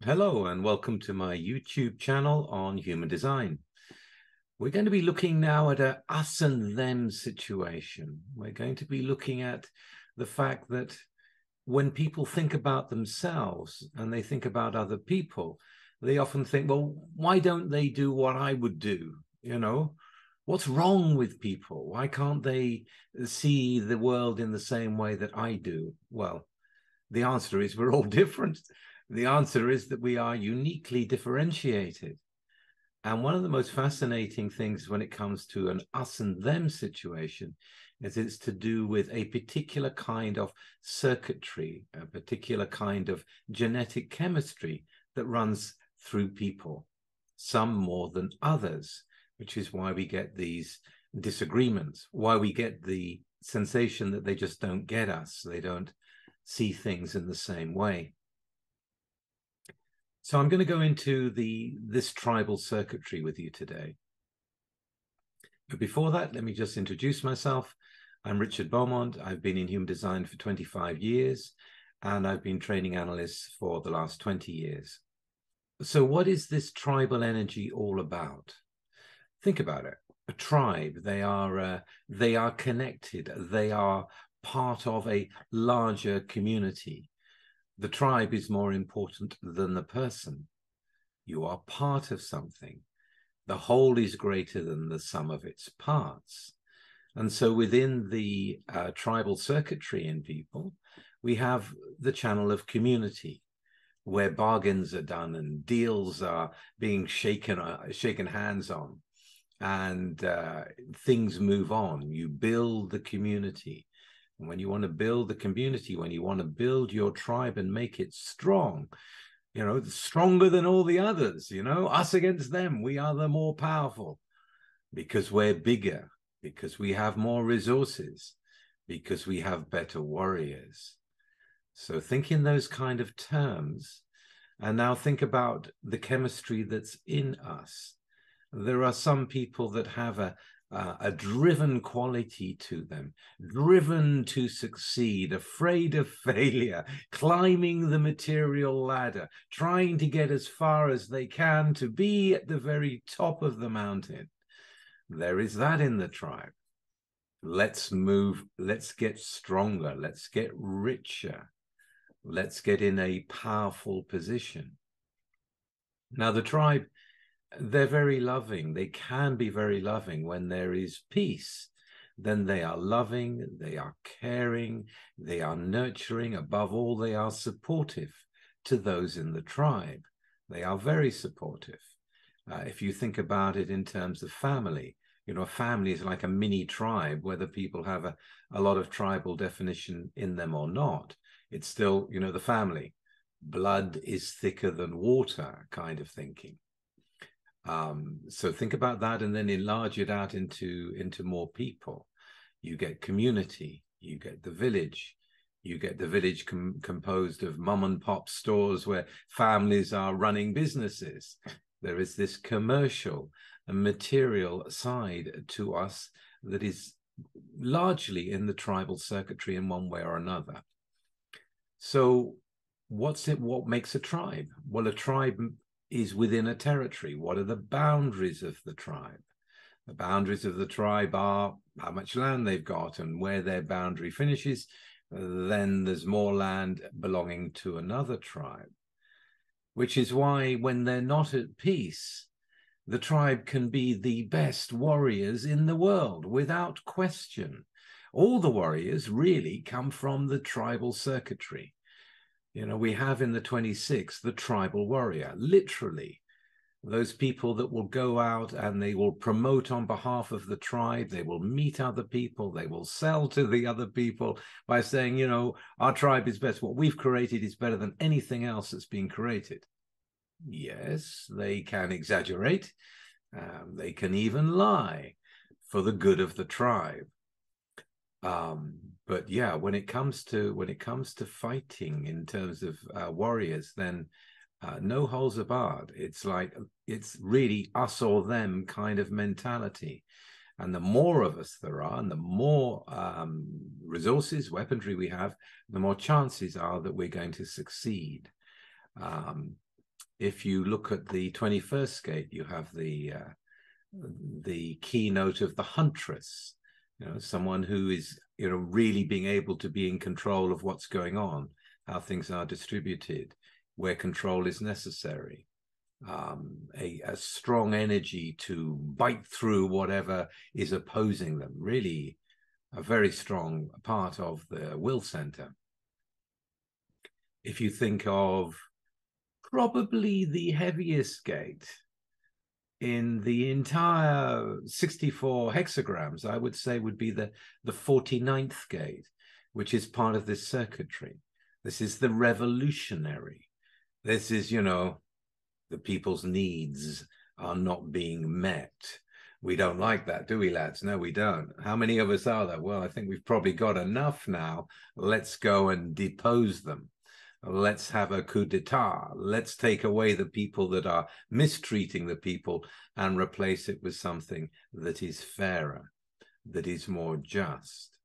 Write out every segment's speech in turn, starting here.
Hello and welcome to my YouTube channel on human design. We're going to be looking now at a us and them situation. We're going to be looking at the fact that when people think about themselves and they think about other people, they often think, well, why don't they do what I would do? What's wrong with people? Why can't they see the world in the same way that I do? Well, the answer is we're all different. The answer is that we are uniquely differentiated. And one of the most fascinating things when it comes to an us and them situation is it's to do with a particular kind of circuitry, a particular kind of genetic chemistry that runs through people, some more than others, which is why we get these disagreements, why we get the sensation that they just don't get us. They don't see things in the same way. So I'm going to go into this tribal circuitry with you today. But before that, let me just introduce myself. I'm Richard Beaumont. I've been in human design for 25 years, and I've been training analysts for the last 20 years. So what is this tribal energy all about? Think about it. A tribe, they are connected. They are part of a larger community. The tribe is more important than the person. You are part of something. The whole is greater than the sum of its parts. And so within the tribal circuitry in people, we have the channel of community, where bargains are done and deals are being shaken hands on, and things move on. You build the community. And when you want to build the community, when you want to build your tribe and make it strong, stronger than all the others, us against them, we are the more powerful because we're bigger, because we have more resources, because we have better warriors. So think in those kind of terms, and now think about the chemistry that's in us. There are some people that have a driven quality to them, driven to succeed, afraid of failure, climbing the material ladder, trying to get as far as they can to be at the very top of the mountain. There is that in the tribe. Let's move, let's get stronger, let's get richer, let's get in a powerful position. Now, the tribe, they're very loving. They can be very loving when there is peace. Then they are loving, they are caring, they are nurturing. Above all, they are supportive to those in the tribe. They are very supportive. If you think about it in terms of family, a family is like a mini tribe, whether people have a lot of tribal definition in them or not. It's still, the family. Blood is thicker than water kind of thinking. So think about that and then enlarge it out into more people. You get community, you get the village, you get the village composed of mom and pop stores where families are running businesses. There is this commercial and material side to us that is largely in the tribal circuitry in one way or another. So what makes a tribe? Well, a tribe is within a territory. What are the boundaries of the tribe? The boundaries of the tribe are how much land they've got, and where their boundary finishes, then there's more land belonging to another tribe, which is why when they're not at peace, the tribe can be the best warriors in the world without question. All the warriors really come from the tribal circuitry. We have in the 26th the tribal warrior, literally. Those people that will go out and they will promote on behalf of the tribe. They will meet other people. They will sell to the other people by saying, our tribe is best. What we've created is better than anything else that's been created. Yes, they can exaggerate. They can even lie for the good of the tribe. But yeah, when it comes to fighting in terms of warriors, then no holds barred. It's really us or them kind of mentality. And the more of us there are, and the more resources, weaponry we have, the more chances are that we're going to succeed. If you look at the 21st gate, you have the keynote of the huntress, someone who is, really being able to be in control of what's going on, how things are distributed, where control is necessary, a strong energy to bite through whatever is opposing them, really a very strong part of the will center. If you think of probably the heaviest gate in the entire 64 hexagrams, I would say would be the 49th gate, which is part of this circuitry. This is the revolutionary. This is, the people's needs are not being met. We don't like that, do we, lads? No, we don't. How many of us are there? Well, I think we've probably got enough now. Let's go and depose them. Let's have a coup d'etat. Let's take away the people that are mistreating the people and replace it with something that is fairer, that is more just.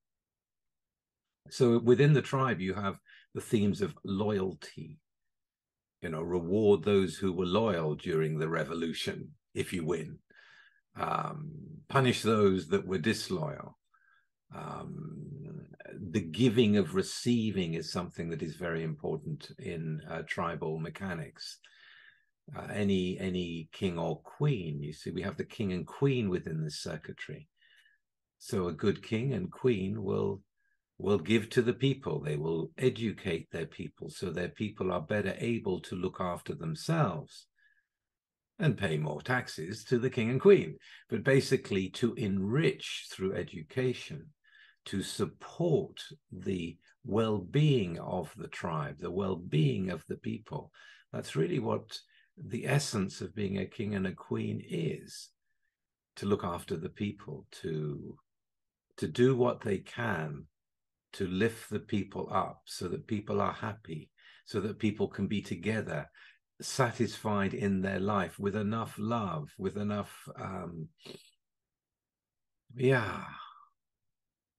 So within the tribe, you have the themes of loyalty. Reward those who were loyal during the revolution, if you win. Punish those that were disloyal. The giving of receiving is something that is very important in tribal mechanics. Any king or queen, you see, we have the king and queen within this circuitry. So a good king and queen will give to the people. They will educate their people so their people are better able to look after themselves and pay more taxes to the king and queen, but basically to enrich through education, to support the well-being of the tribe, the well-being of the people. That's really what the essence of being a king and a queen is, to look after the people, to do what they can to lift the people up so that people are happy, so that people can be together, satisfied in their life with enough love, with enough,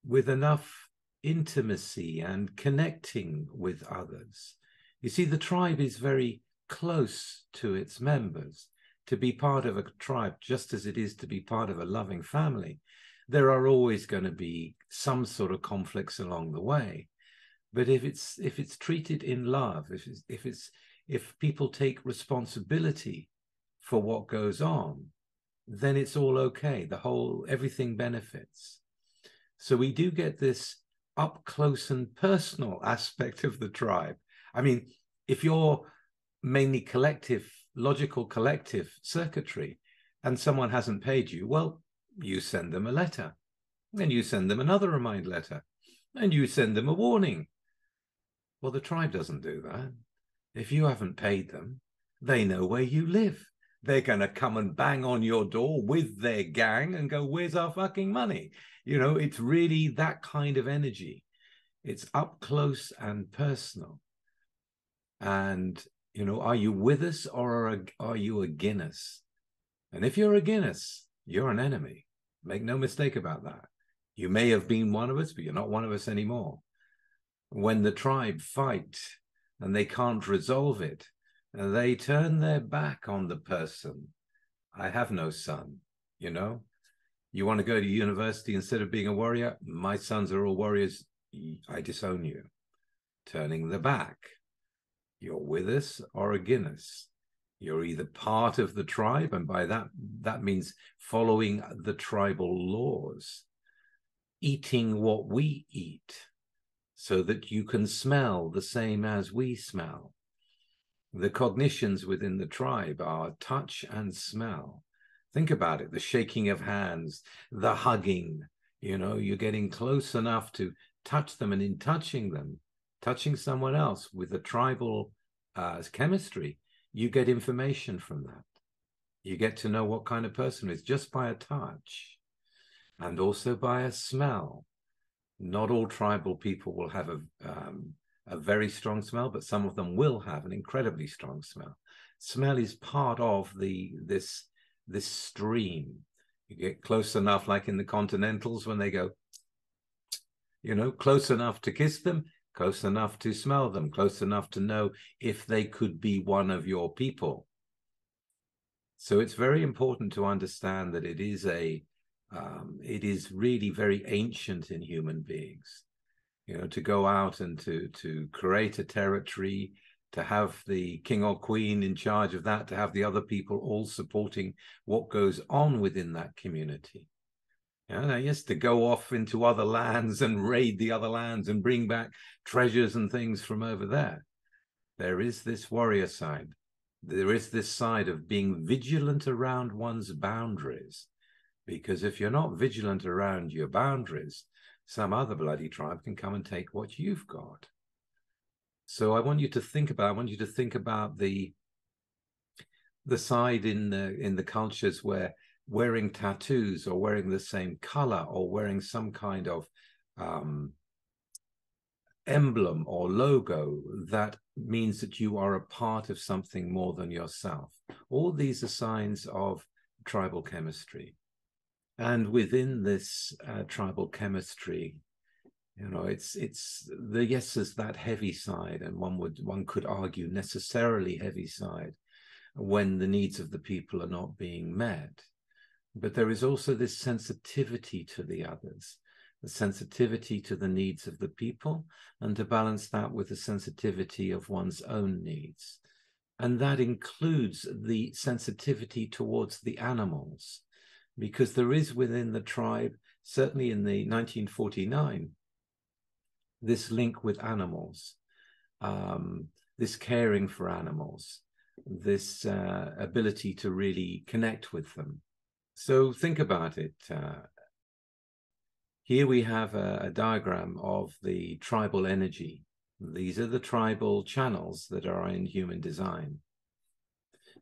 with enough intimacy and connecting with others. You see, the tribe is very close to its members. To be part of a tribe, just as it is to be part of a loving family, there are always going to be some sort of conflicts along the way. But if it's treated in love, if people take responsibility for what goes on, then it's all okay. Everything benefits. So we do get this up close and personal aspect of the tribe. I mean, if you're mainly logical collective circuitry, and someone hasn't paid you, well, you send them a letter, and you send them another remind letter, and you send them a warning. Well, the tribe doesn't do that. If you haven't paid them, they know where you live. They're going to come and bang on your door with their gang and go, where's our fucking money? It's really that kind of energy. It's up close and personal. And, are you with us or are you against us? And if you're against us, you're an enemy. Make no mistake about that. You may have been one of us, but you're not one of us anymore. When the tribe fight and they can't resolve it, they turn their back on the person. I have no son, You want to go to university instead of being a warrior? My sons are all warriors. I disown you. Turning the back. You're with us or against us. You're either part of the tribe, and by that means following the tribal laws, eating what we eat, so that you can smell the same as we smell. The cognitions within the tribe are touch and smell. Think about it, the shaking of hands, the hugging, you're getting close enough to touch them, and in touching them, touching someone else with the tribal chemistry, you get information from that. You get to know what kind of person it is just by a touch, and also by a smell. Not all tribal people will have a very strong smell, but some of them will have an incredibly strong smell. Smell is part of this stream. You get close enough, like in the continentals when they go, close enough to kiss them, close enough to smell them, close enough to know if they could be one of your people. So it's very important to understand that it is really very ancient in human beings, to go out and to create a territory, to have the king or queen in charge of that, to have the other people all supporting what goes on within that community. Yes, to go off into other lands and raid the other lands and bring back treasures and things from over there. There is this warrior side. There is this side of being vigilant around one's boundaries, because if you're not vigilant around your boundaries, some other bloody tribe can come and take what you've got. So I want you to think about the side in the cultures where wearing tattoos or wearing the same color or wearing some kind of emblem or logo that means that you are a part of something more than yourself. All these are signs of tribal chemistry. And within this tribal chemistry, it's there's that heavy side, and one could argue necessarily heavy side when the needs of the people are not being met. But there is also this sensitivity to the others, the sensitivity to the needs of the people, and to balance that with the sensitivity of one's own needs. And that includes the sensitivity towards the animals, because there is within the tribe, certainly in the 1949, this link with animals, this caring for animals, this ability to really connect with them. So think about it. Here we have a diagram of the tribal energy. These are the tribal channels that are in human design.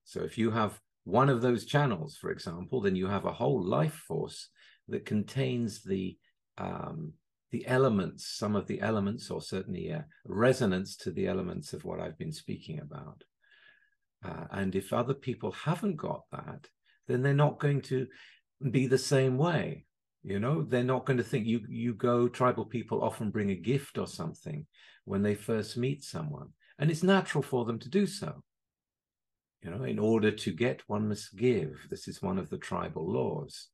So if you have one of those channels, for example, then you have a whole life force that contains the elements, some of the elements, or certainly a resonance to the elements of what I've been speaking about. And if other people haven't got that, then they're not going to be the same way. They're not going to think tribal people often bring a gift or something when they first meet someone. And it's natural for them to do so. In order to get, one must give. This is one of the tribal laws.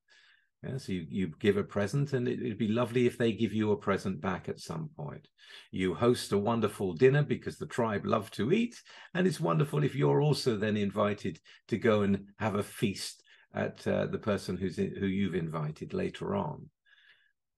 So you give a present, and it'd be lovely if they give you a present back at some point. You host a wonderful dinner because the tribe love to eat, and it's wonderful if you're also then invited to go and have a feast at the person who you've invited later on.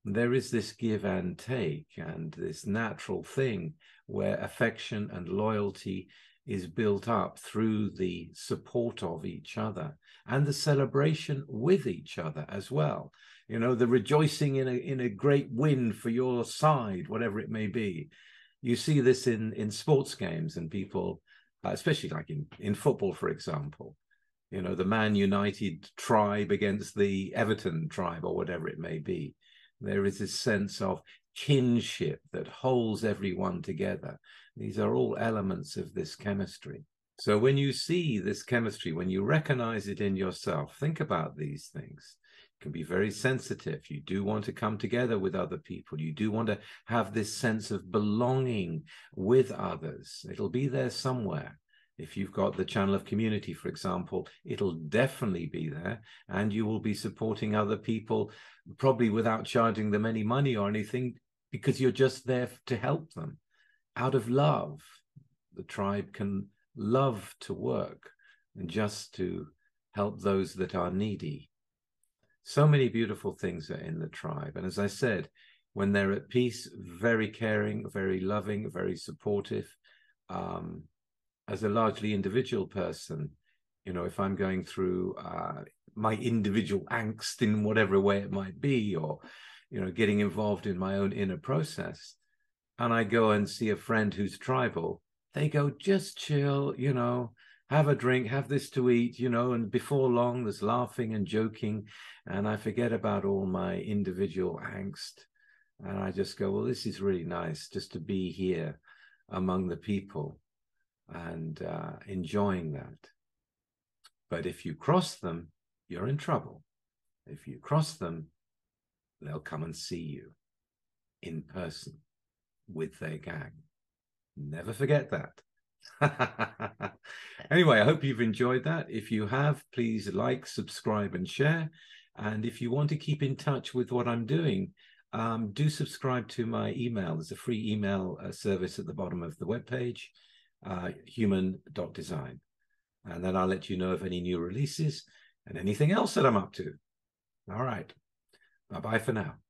There is this give and take, and this natural thing where affection and loyalty is built up through the support of each other and the celebration with each other as well. The rejoicing in a great win for your side, whatever it may be. You see this in sports games, and people, especially like in football, for example, the Man United tribe against the Everton tribe or whatever it may be. There is this sense of kinship that holds everyone together. These are all elements of this chemistry. So when you see this chemistry, when you recognize it in yourself, think about these things. You can be very sensitive. You do want to come together with other people. You do want to have this sense of belonging with others. It'll be there somewhere. If you've got the channel of community, for example, it'll definitely be there, and you will be supporting other people, probably without charging them any money or anything, because you're just there to help them. Out of love, the tribe can love to work and just to help those that are needy. So many beautiful things are in the tribe. And as I said, when they're at peace, very caring, very loving, very supportive. As a largely individual person, if I'm going through my individual angst in whatever way it might be, or, getting involved in my own inner process, and I go and see a friend who's tribal, they go, just chill, have a drink, have this to eat, and before long there's laughing and joking, and I forget about all my individual angst. And I just go, well, this is really nice just to be here among the people and enjoying that. But if you cross them, you're in trouble. If you cross them, they'll come and see you in person. with their gang. Never forget that. Anyway, I hope you've enjoyed that. If you have, please like, subscribe, and share. And if you want to keep in touch with what I'm doing, do subscribe to my email. There's a free email service at the bottom of the webpage, human.design. And then I'll let you know of any new releases and anything else that I'm up to. All right. Bye-bye for now.